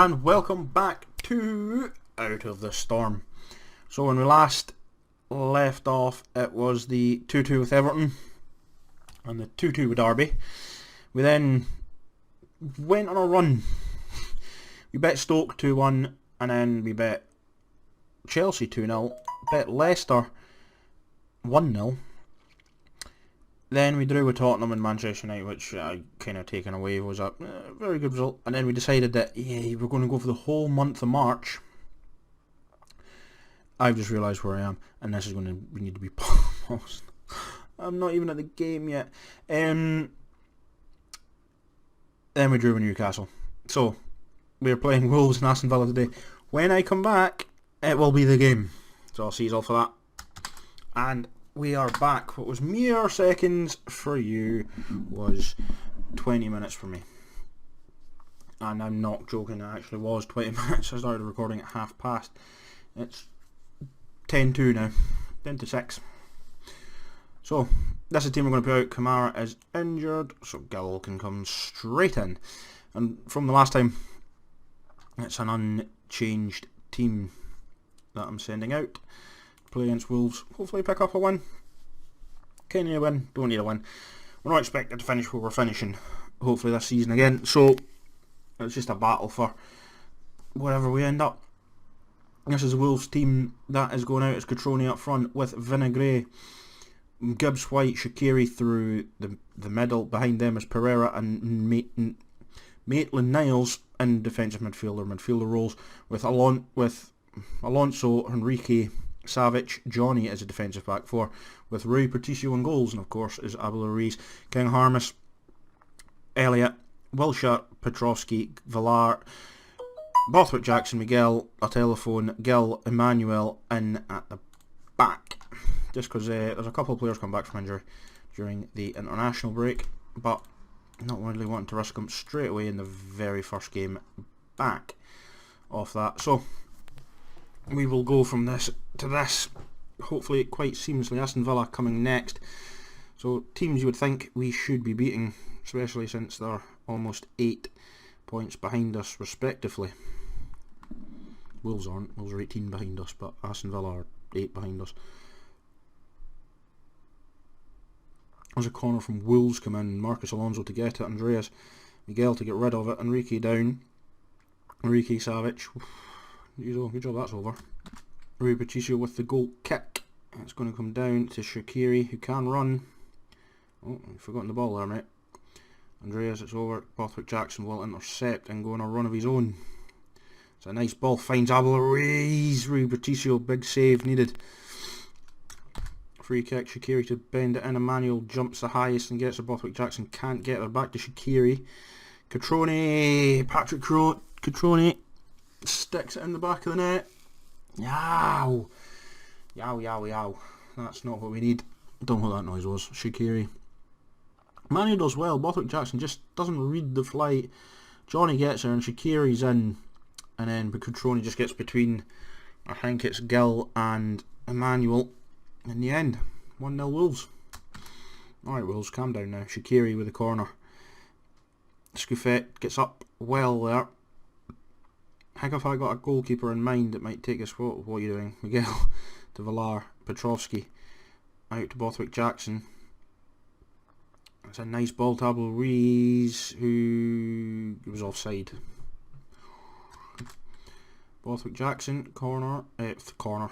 and welcome back to Out of the Storm. So when we last left off, it was the 2-2 with Everton and the 2-2 with Derby. We then went on a run. We bet Stoke 2-1 and then we bet Chelsea 2-0, bet Leicester 1-0. Then we drew with Tottenham and Manchester United, which I kind of taken away was a very good result. And then we decided that, we're going to go for the whole month of March. I've just realised where I am, and this is going to need to be paused. I'm not even at the game yet. Then we drew with Newcastle. So, we're playing Wolves and Aston Villa today. When I come back, it will be the game. So I'll see you all for that. And we are back. What was mere seconds for you was 20 minutes for me. And I'm not joking, it actually was 20 minutes. I started recording at past. It's 10-2 now. 10-6. So, that's the team we're going to put out. Kamara is injured, so Gill can come straight in. And from the last time, it's an unchanged team that I'm sending out. Play against Wolves, hopefully pick up a win. Can you win? Don't need a win. We're not expected to finish where we're finishing, hopefully this season again, so it's just a battle for wherever we end up. This is the Wolves team that is going out. It's Cutrone up front with Vinagre, Gibbs, White, Shaqiri through the middle. Behind them is Pereira and Maitland-Niles in defensive midfielder roles with Alonso, Henrique, Savic, Johnny as a defensive back four, with Rui Patricio in goals, and of course is Abel Ruiz, King Harmus, Elliott, Wilshere, Petrovsky, Villar, Bothwick, Jackson, Miguel, a telephone, Gill, Emmanuel in at the back. Just because there's a couple of players come back from injury during the international break, but not really wanting to risk them straight away in the very first game back off that. So we will go from this to this, hopefully quite seamlessly. Aston Villa coming next. So teams you would think we should be beating, especially since they're almost 8 points behind us respectively. Wolves aren't. Wolves are 18 behind us, but Aston Villa are 8 behind us. There's a corner from Wolves come in. Marcus Alonso to get it. Andreas Miguel to get rid of it. Enrique down. Enrique Savic. Good job, that's over. Rui Patricio with the goal kick. It's going to come down to Shaqiri, who can run. Oh, you've forgotten the ball there, mate. Andreas, it's over. Bothwick Jackson will intercept and go on a run of his own. It's a nice ball, finds Abel Ruiz. Rui Patricio, big save needed. Free kick, Shaqiri to bend it in. Emmanuel jumps the highest and gets it. Bothwick Jackson can't get there. Back to Shaqiri. Cutrone, Patrick Cutrone sticks it in the back of the net. Yow. That's not what we need. Don't know what that noise was. Shaqiri. Manu does well. Bothwick Jackson just doesn't read the flight. Johnny gets her and Shaqiri's in. And then Cutrone just gets between, I think it's Gill and Emmanuel. In the end, 1-0 Wolves. Alright Wolves, calm down now. Shaqiri with the corner. Scuffet gets up well there. I think if I got a goalkeeper in mind, it might take us. What are you doing? Miguel to Villar, Petrovsky out to Bothwick Jackson. It's a nice ball to Abel Ruiz, who was offside. Bothwick Jackson, corner,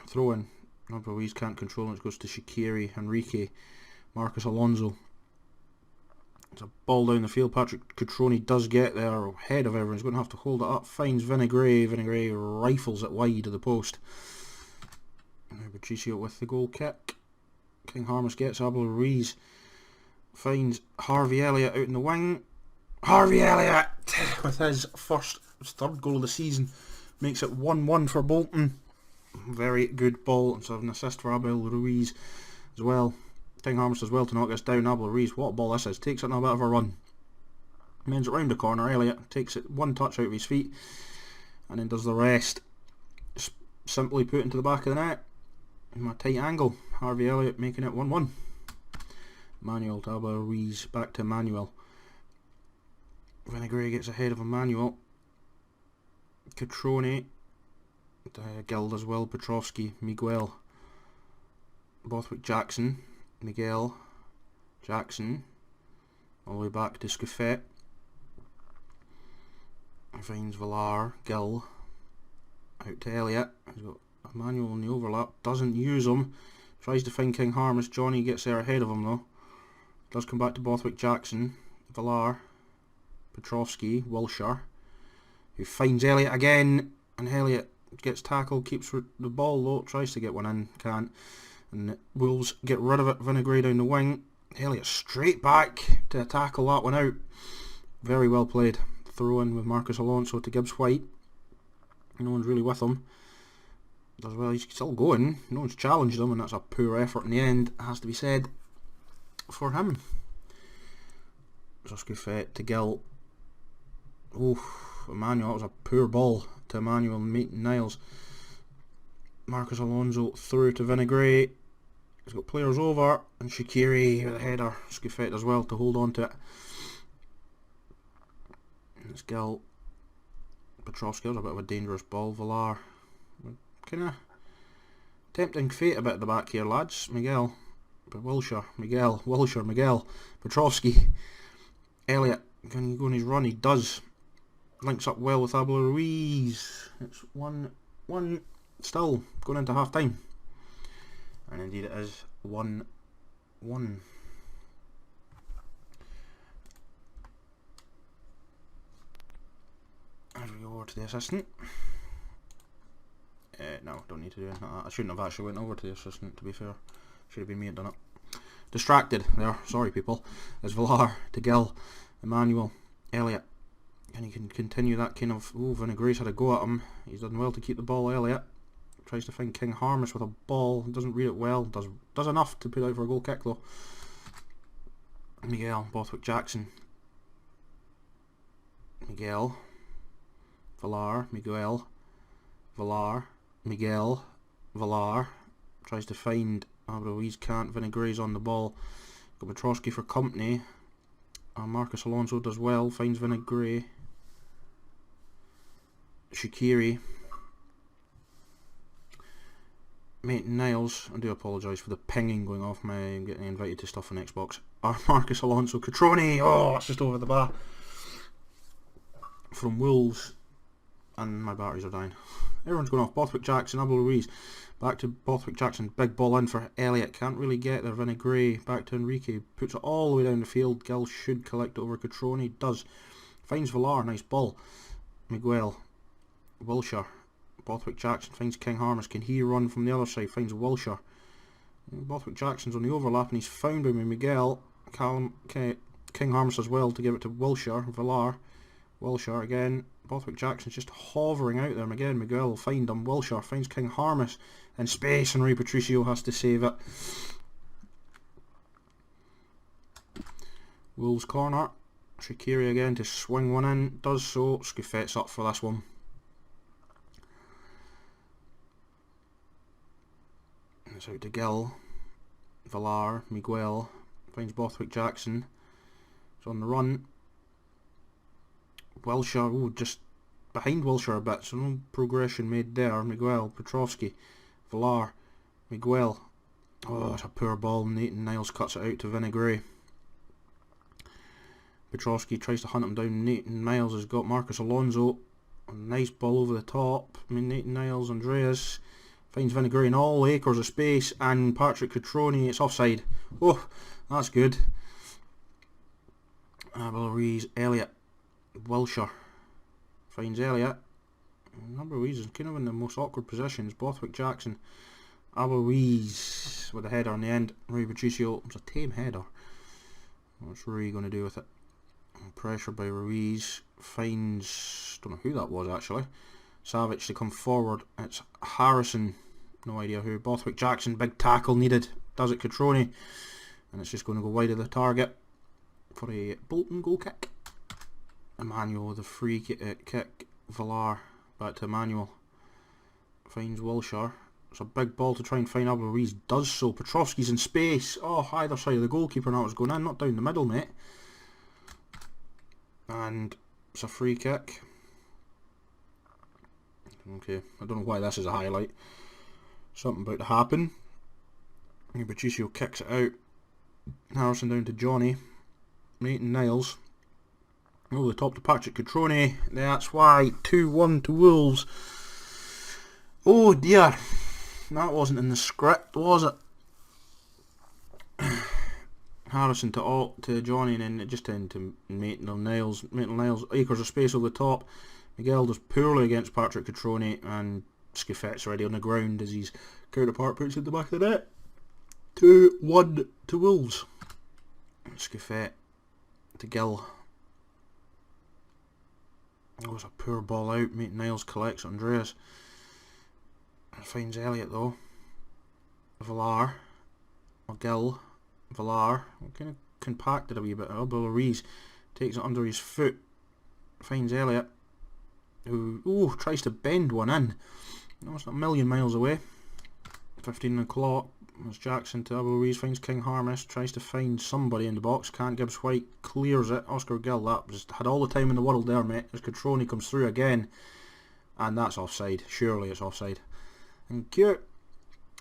throw in. Abel Ruiz can't control it, it goes to Shaqiri, Enrique, Marcus Alonso. It's a ball down the field. Patrick Cutrone does get there ahead of everyone. He's going to have to hold it up. Finds Vinagre. Vinagre rifles it wide of the post. Patricio with the goal kick. King Harmus gets Abel Ruiz. Finds Harvey Elliott out in the wing. Harvey Elliott with his third goal of the season makes it 1-1 for Bolton. Very good ball. And so an assist for Abel Ruiz as well. King Harmus as well to knock us down. Abel Ruiz, what a ball this is. Takes it on a bit of a run. Mends it round the corner. Elliott takes it one touch out of his feet and then does the rest. Simply put into the back of the net. In a tight angle. Harvey Elliott making it 1-1. Manuel to Abel Ruiz. Back to Manuel. Vinagre gets ahead of Emmanuel. Catrone, Gill as well, Petrovsky, Miguel, Bothwick Jackson, Miguel, Jackson, all the way back to Scuffet, finds Villar, Gill, out to Elliott, he's got Emmanuel in the overlap, doesn't use him, tries to find King Harmus, Johnny gets there ahead of him though, does come back to Bothwick Jackson, Villar, Petrovsky, Wilshire, who finds Elliott again, and Elliott gets tackled, keeps the ball low, tries to get one in, can't, and the Wolves get rid of it, Vinegre down the wing, Elliott straight back to tackle that one out, very well played, throw in with Marcus Alonso to Gibbs White, no one's really with him, does well, he's still going, no one's challenged him, and that's a poor effort in the end, has to be said, for him. Scuffet to Gill, Emmanuel, that was a poor ball to Emmanuel Maitland-Niles. Marcus Alonso through to Vinegre, he's got players over, and Shaqiri with a header, Scuffet as well to hold on to it. And it's Gill, Petrovsky, was a bit of a dangerous ball, Villar, kind of tempting fate a bit at the back here lads, Miguel, but Wilshire, Miguel, Petrovsky, Elliott, can he go on his run? He does. Links up well with Abel Ruiz. It's 1-1 still going into half time. And indeed it is 1-1. As we go over to the assistant. No, don't need to do anything like that. I shouldn't have actually went over to the assistant, to be fair. Should have been me that done it. Distracted there, sorry people. As Villar to Gill, Emmanuel, Elliott. And he can continue that kind of, Vinegre's had a go at him. He's done well to keep the ball, Elliott. Tries to find King Harmus with a ball, doesn't read it well, does enough to put out for a goal kick though. Miguel, Bothwick Jackson. Miguel, Villar, Miguel, Villar, Miguel, Villar. Tries to find Ruiz, can't, Vinegre's on the ball. Got Petrovsky for company. Marcus Alonso does well, finds Vinegre. Shaqiri. Maitland-Niles, I do apologise for the pinging going off my getting invited to stuff on Xbox. Marcus Alonso, Catrone, that's just over the bar. From Wolves, and my batteries are dying. Everyone's going off. Bothwick Jackson, Abel Ruiz. Back to Bothwick Jackson, big ball in for Elliott, can't really get there, Vinegre, back to Enrique, puts it all the way down the field, Gill should collect it over Catrone, does, finds Villar, nice ball, Miguel, Wilshire, Bothwick Jackson finds King Harmus, can he run from the other side, finds Wilshire, Bothwick Jackson's on the overlap and he's found by Miguel, King Harmus as well to give it to Wilshire, Villar, Wilshire again, Bothwick Jackson's just hovering out there again, Miguel will find him, Wilshire finds King Harmus in space and Rui Patricio has to save it. Wolves corner, Shaqiri again to swing one in, does so, Scuffet's up for this one. It's out to Gill, Villar, Miguel, finds Bothwick Jackson, it's on the run. Wilshire, just behind Wilshire a bit, so no progression made there. Miguel, Petrovsky, Villar, Miguel. That's a poor ball. Maitland-Niles cuts it out to Vinegre. Petrovsky tries to hunt him down. Maitland-Niles has got Marcus Alonso. A nice ball over the top. Maitland-Niles, Andreas finds Vinegre in all acres of space, and Patrick Catrone. It's offside. That's good. Abel Ruiz, Elliott. Wilshire finds Elliott. Abel Ruiz is kind of in the most awkward positions. Bothwick Jackson, Abel Ruiz with a header on the end. Rui Patricio, it's a tame header. What's Rui going to do with it? Pressure by Ruiz, finds, don't know who that was actually. Savage to come forward. It's Harrison, no idea who. Bothwick Jackson, big tackle needed. Does it Catrone, and it's just going to go wide of the target for a Bolton goal kick. Emmanuel with a free kick, Villar back to Emmanuel, finds Wilshire, it's a big ball to try and find Abel Ruiz, does so, Petrovsky's in space, either side of the goalkeeper now, it's going in, not down the middle mate, and it's a free kick, Okay, I don't know why this is a highlight. Something about to happen. Patricio kicks it out. Harrison down to Johnny. Maitland Niles. Over the top to Patrick Cutrone. That's why. 2-1 to Wolves. Oh dear. That wasn't in the script, was it? Harrison to Johnny, and then it just into Maitland Niles. Maitland Niles, acres of space over the top. Miguel does poorly against Patrick Cutrone, and Scuffet's already on the ground as his counterpart puts it in the back of the net. 2-1 to Wolves. Scuffet to Gill. That was a poor ball out. Maitland Niles collects Andreas. Finds Elliott though. Villar. Or Gill. Villar. Kind of compacted a wee bit. Ruiz takes it under his foot. Finds Elliott. Who tries to bend one in. Almost a million miles away. 15 o'clock. As Jackson to Ruiz finds King Harness. Tries to find somebody in the box. Can't. Gibbs White clears it. Oscar Gill. That just had all the time in the world there, mate. As Cutrone comes through again. And that's offside. Surely it's offside. And cute.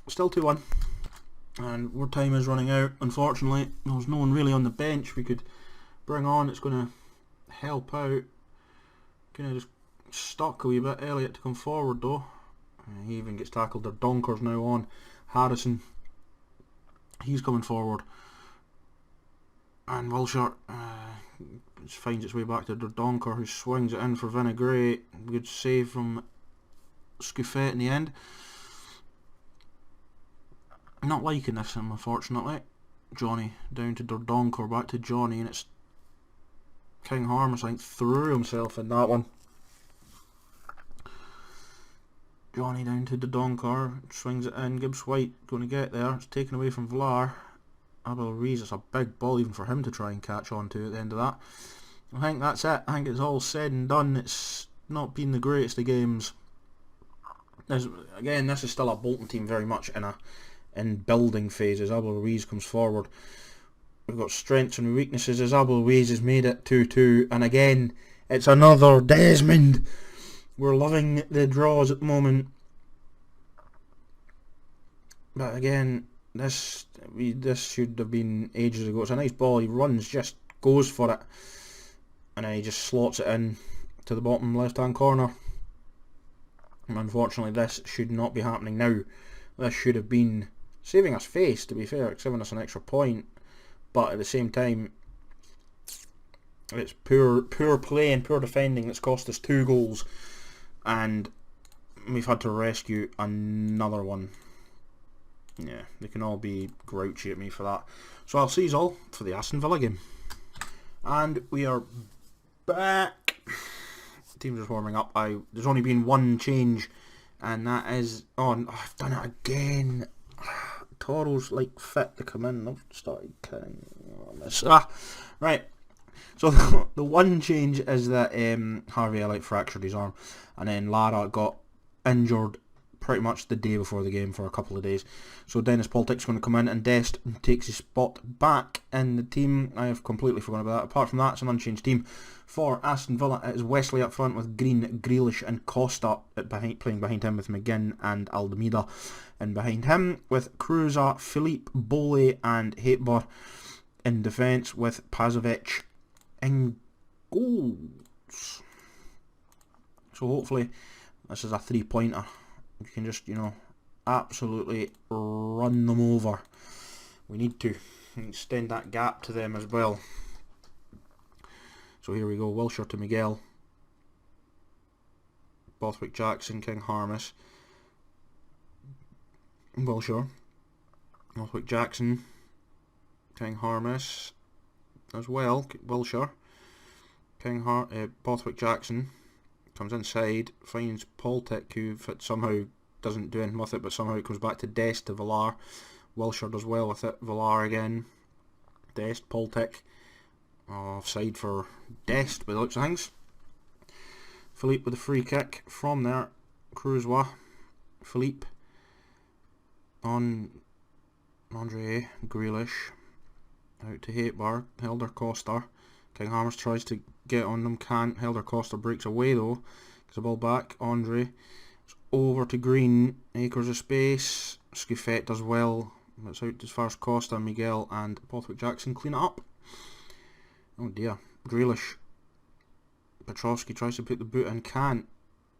Still 2-1. And our time is running out. Unfortunately, there's no one really on the bench we could bring on. It's going to help out. Kind of just stuck a wee bit. Elliott to come forward though. He even gets tackled. Their Donker's now on. Harrison. He's coming forward. And Wilshire finds its way back to Donker, who swings it in for Vinaigrette. Good save from Scuffet in the end. Not liking this, unfortunately. Johnny down to Donker, back to Johnny, and it's King Harness, I think, threw himself in that one. Johnny down to Donker, swings it in. Gibbs White going to get there. It's taken away from Villar. Abel Ruiz, it's a big ball even for him to try and catch on to at the end of that. I think that's it. I think it's all said and done. It's not been the greatest of games. Again, this is still a Bolton team very much in building phases. Abel Ruiz comes forward. We've got strengths and weaknesses as Abel Ruiz has made it 2-2, and again it's another Desmond. We're loving the draws at the moment, but again this should have been ages ago. It's a nice ball. He runs, just goes for it, and then he just slots it in to the bottom left hand corner. And unfortunately this should not be happening now. This should have been saving us face, to be fair. It's giving us an extra point, but at the same time it's poor play and poor defending that's cost us 2 goals, and we've had to rescue another one. Yeah, they can all be grouchy at me for that. So I'll see you all for the Aston Villa game. And we are back. The team's just warming up. There's only been one change, and that is... Oh, I've done it again. Toro's like fit to come in. I've started killing this. Right. So the one change is that Harvey Elliott fractured his arm, and then Lara got injured pretty much the day before the game for a couple of days. So Dennis Poltick's going to come in, and Dest takes his spot back in the team. I have completely forgotten about that. Apart from that, it's an unchanged team. For Aston Villa, it is Wesley up front with Green, Grealish and Costa playing behind him, with McGinn and Almeida. And behind him with Cruza, Philippe, Bole and Hatebar. In defence with Pazovic in goals. So hopefully this is a 3-pointer. You can just, absolutely run them over. We need to extend that gap to them as well. So here we go. Wilshire to Miguel. Bothwick Jackson, King Harness. Wilshire. Bothwick Jackson. King Harness as well. Wilshire. Bothwick Jackson comes inside, finds Poltick, who somehow doesn't do anything with it, but somehow it comes back to Dest to Villar. Wilshire does well with it. Villar again. Dest, Poltick. Offside for Dest by the looks of things. Philippe with a free kick from there. Cruzois. Philippe on Andre Grealish. Out to Hatebar. Helder Costa. King Harness tries to get on them, can't. Helder Costa breaks away though. Gets the ball back. Andre over to Green, acres of space. Scuffet does well. It's out as far as Costa, Miguel and Bothwick Jackson clean it up. Oh dear. Grealish. Petrovsky tries to put the boot in, can't.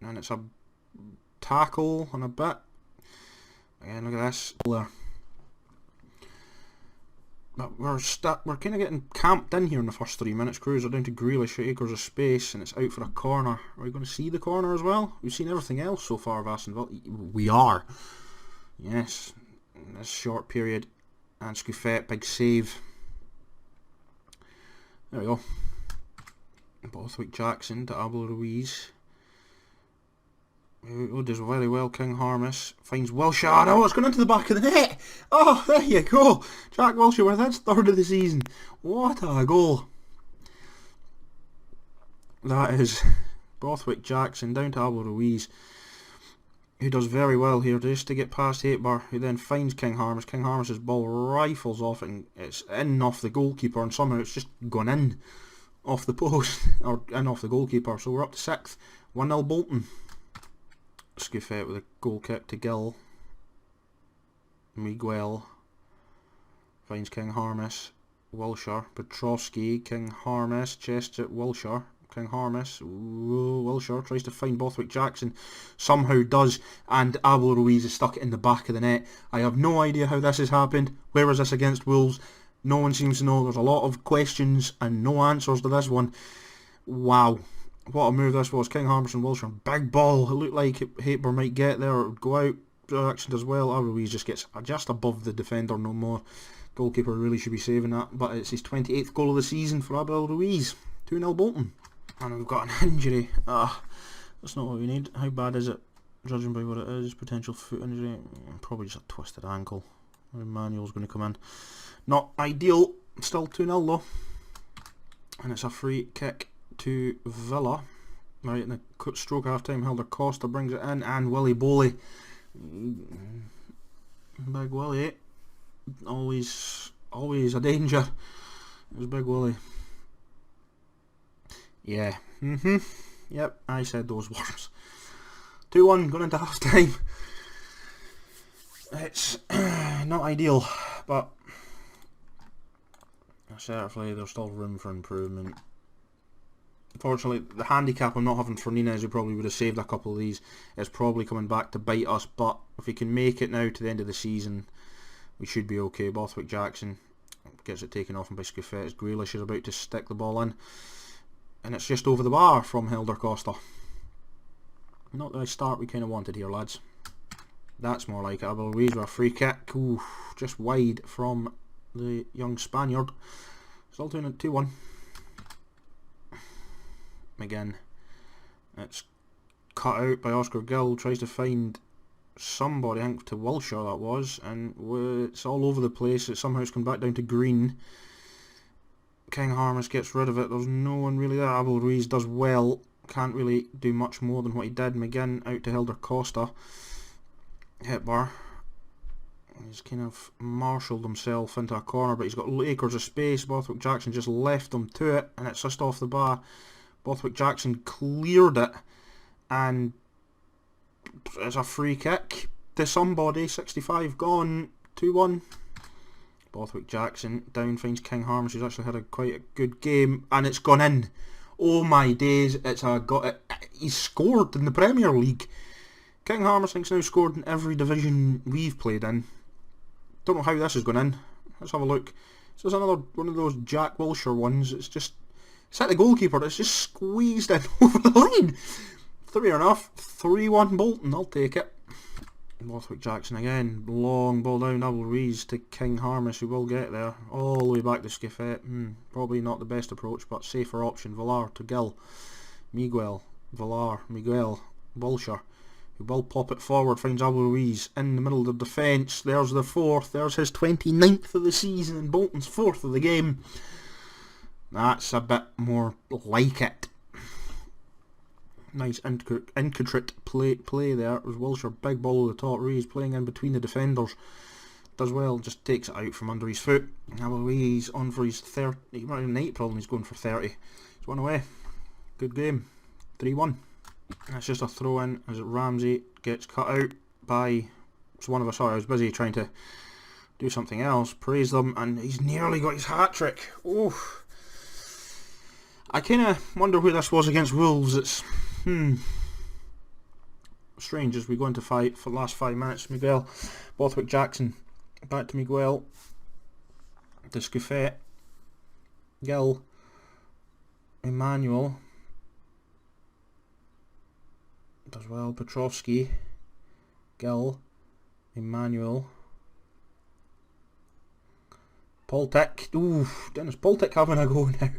And it's a tackle on a bit. Again, look at this. There. But we're kind of getting camped in here in the first 3 minutes. Cruiser down to Grealish, acres of space, and it's out for a corner. Are we going to see the corner as well? We've seen everything else so far of Aston Villa. We are. Yes. In this short period. And Scuffet, big save. There we go. Bothwick Jackson to Abel Ruiz. Who does very well. King Harness finds Wilshere. Oh, it's gone into the back of the net. Oh, there you go. Jack Wilshere with his third of the season. What a goal. That is Bothwick Jackson down to Abel Ruiz, who does very well here just to get past Hatebar, who then finds King Harness. King Harness's ball rifles off it and it's in off the goalkeeper, and somehow it's just gone in off the post, or in off the goalkeeper. So we're up to 6th. 1-0 Bolton. Scuffet with a goal kick to Gill. Miguel finds King Harness. Wilshere. Petrovsky. King Harness. Chests at Wilshere. King Harness. Wilshere tries to find Bothwick Jackson. Somehow does. And Abel Ruiz is stuck in the back of the net. I have no idea how this has happened. Where was this against Wolves? No one seems to know. There's a lot of questions and no answers to this one. Wow. What a move this was. King Harness and Wilshere. Big ball. It looked like Hatebar might get there or go out. Jackson does well. Abel Ruiz just gets just above the defender, no more. Goalkeeper really should be saving that. But it's his 28th goal of the season for Abel Ruiz. 2-0 Bolton. And we've got an injury. That's not what we need. How bad is it? Judging by what it is. Potential foot injury. Probably just a twisted ankle. Emmanuel's going to come in. Not ideal. Still 2-0 though. And it's a free kick to Villa. Right in the stroke half time. Helder Costa brings it in, and Willy Boley. Big Willy. Always a danger. It was Big Willy. Yeah. Yep, I said those words. 2-1 going into half time. It's not ideal, but certainly there's still room for improvement. Unfortunately, the handicap I'm not having for Nunez, who probably would have saved a couple of these, is probably coming back to bite us. But if we can make it now to the end of the season, we should be okay. Bothwick Jackson gets it taken off him by Scuffet as Grealish is about to stick the ball in. And it's just over the bar from Helder Costa. Not the start we kind of wanted here, lads. That's more like it. Abel Ruiz with a free kick. Ooh, just wide from the young Spaniard. Still doing it 2-1. Again, it's cut out by Oscar Gill. Tries to find somebody, I think to Wilshere that was, and it's all over the place. It somehow has come back down to Green. King Harness gets rid of it. There's no one really there. Abel Ruiz does well. Can't really do much more than what he did. McGinn out to Helder Costa. Hatebar. He's kind of marshalled himself into a corner, but he's got acres of space. Bothwick Jackson just left him to it, and it's just off the bar. Bothwick Jackson cleared it, and it's a free kick to somebody. 65 gone. 2-1. Bothwick Jackson down, finds King Harness, who's actually had quite a good game, and it's gone in. Oh my days! He's scored in the Premier League. King Harness think's now scored in every division we've played in. Don't know how this has gone in. Let's have a look. So there's another one of those Jack Wilshere ones. It's just hit the goalkeeper. It's just squeezed in over the line. Fair enough. 3-1 Bolton. I'll take it. Bothwick Jackson again. Long ball down. Abel Ruiz to King Harness, who will get there. All the way back to Scuffet. Probably not the best approach, but safer option. Villar to Gill. Miguel. Wilshere, who will pop it forward, finds Abel Ruiz in the middle of the defence. There's the 4th. There's his 29th of the season and Bolton's 4th of the game. That's a bit more like it. Nice intricate play there. It was Wilshere, big ball over the top. Ruiz playing in between the defenders. Does well, just takes it out from under his foot. Abel Ruiz on for his 30. He's not even 8 problem, he's going for 30. He's one away. Good game. 3-1. That's just a throw in as Ramsey gets cut out by... It's one of us. Sorry, I was busy trying to do something else. Praise them, and he's nearly got his hat-trick. Oof. I kind of wonder who this was against Wolves. It's strange as we go into fight for the last 5 minutes. Miguel, Bothwick, Jackson, back to Miguel, to Scuffet, Gill, Emmanuel, does well, Petrovsky, Gill, Emmanuel, Poltek. Ooh, Dennis Poltek having a go now.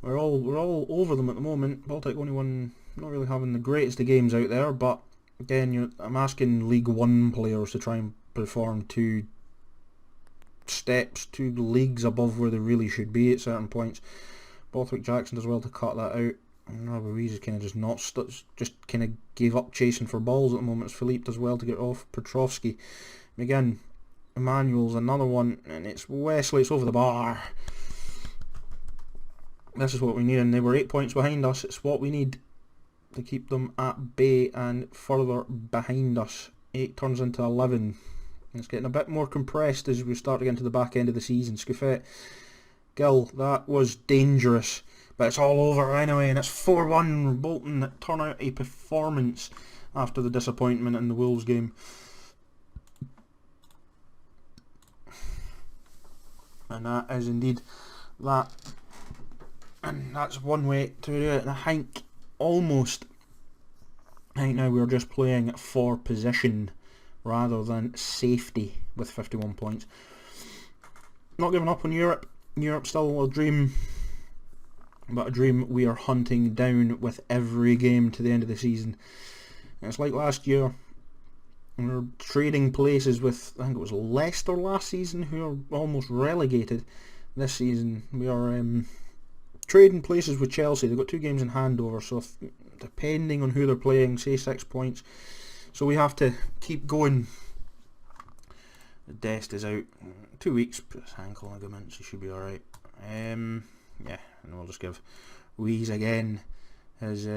We're all over them at the moment. Baltic only one, not really having the greatest of games out there, but again, I'm asking League One players to try and perform 2 steps, 2 leagues above where they really should be at certain points. Bothwick Jackson does well to cut that out. And Ruiz is kind of just kind of gave up chasing for balls at the moment. As Philippe does well to get off Petrovsky. Again, Emmanuel's another one, and it's Wesley. It's over the bar. This is what we need, and they were 8 points behind us. It's what we need to keep them at bay and further behind us. 8 turns into 11. And it's getting a bit more compressed as we start to get into the back end of the season. Scuffet, Gill, that was dangerous. But it's all over anyway, and it's 4-1 Bolton that turn out a performance after the disappointment in the Wolves game. And that is indeed that. And that's one way to do it. And I think now we're just playing for position rather than safety with 51 points. Not giving up on Europe. Europe's still a dream, but a dream we are hunting down with every game to the end of the season. And it's like last year. We're trading places with, I think it was Leicester last season, who are almost relegated. This season we are trading places with Chelsea. They've got 2 games in hand over, so depending on who they're playing, say 6 points. So we have to keep going. Dest is out 2 weeks, ankle ligaments, he should be alright. Yeah, and we'll just give Weeze again his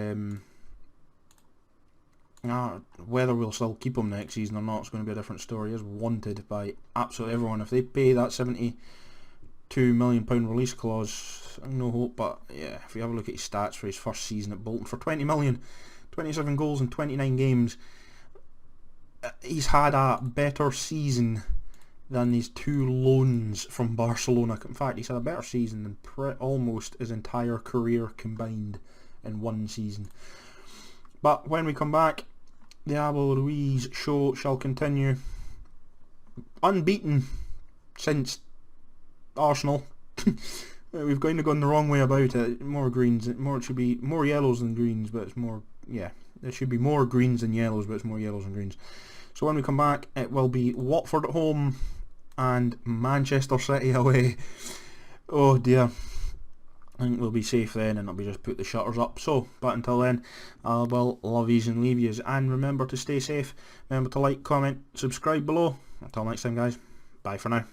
whether we'll still keep him next season or not, it's going to be a different story. He is wanted by absolutely everyone. If they pay that £72 million release clause, no hope. But yeah, if you have a look at his stats for his first season at Bolton, for 20 million, 27 goals in 29 games, he's had a better season than these 2 loans from Barcelona. In fact, he's had a better season than almost his entire career combined in one season. But when we come back, the Abel Ruiz show shall continue. Unbeaten since Arsenal. We've kind of gone the wrong way about it. More greens, it should be more yellows than greens, but it's more, yeah, there should be more greens than yellows, but it's more yellows than greens. So when we come back, it will be Watford at home and Manchester City away. Oh dear. I think we'll be safe then, and it'll be just put the shutters up. So, but until then, I will love yous and leave yous. And remember to stay safe. Remember to like, comment, subscribe below. Until next time, guys. Bye for now.